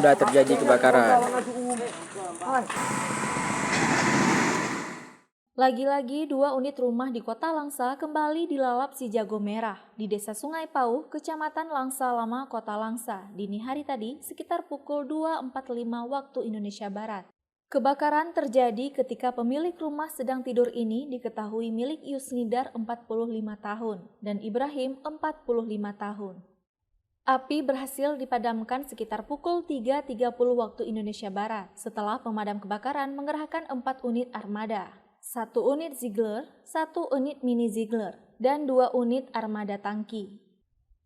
sudah terjadi kebakaran. Lagi-lagi 2 unit rumah di Kota Langsa kembali dilalap si jago merah di Desa Sungai Pauh, Kecamatan Langsa Lama, Kota Langsa, dini hari tadi sekitar pukul 2.45 waktu Indonesia Barat. Kebakaran terjadi ketika pemilik rumah sedang tidur ini diketahui milik Yusnidar 45 tahun dan Ibrahim 45 tahun. Api berhasil dipadamkan sekitar pukul 3.30 waktu Indonesia Barat setelah pemadam kebakaran mengerahkan 4 unit armada. 1 unit Ziegler, 1 unit mini Ziegler, dan 2 unit armada tangki.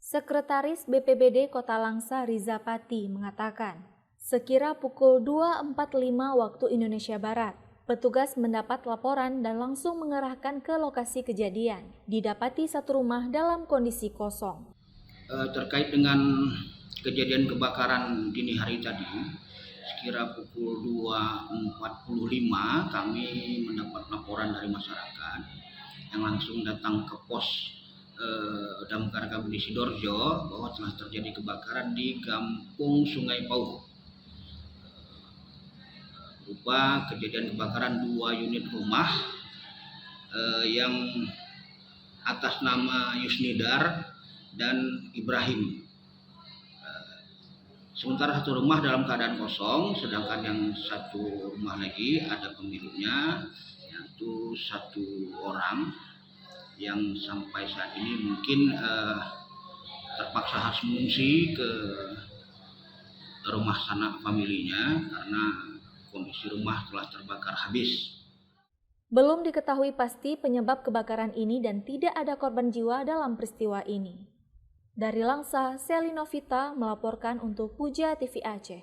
Sekretaris BPBD Kota Langsa Riza Pati mengatakan, sekira pukul 2.45 waktu Indonesia Barat, petugas mendapat laporan dan langsung mengerahkan ke lokasi kejadian. Didapati satu rumah dalam kondisi kosong. Terkait dengan kejadian kebakaran dini hari tadi, sekira pukul 2.45 kami mendapat laporan dari masyarakat yang langsung datang ke pos Damkar Kabupaten Sidoarjo bahwa telah terjadi kebakaran di Kampung Sungai Pauh. Berupa kejadian kebakaran 2 unit rumah yang atas nama Yusnidar dan Ibrahim. Sementara satu rumah dalam keadaan kosong, sedangkan yang satu rumah lagi ada pemiliknya, yaitu 1 orang yang sampai saat ini mungkin terpaksa harus mengungsi ke rumah sanak familinya karena kondisi rumah telah terbakar habis. Belum diketahui pasti penyebab kebakaran ini dan tidak ada korban jiwa dalam peristiwa ini. Dari Langsa, Seli Novita melaporkan untuk Puja TV Aceh.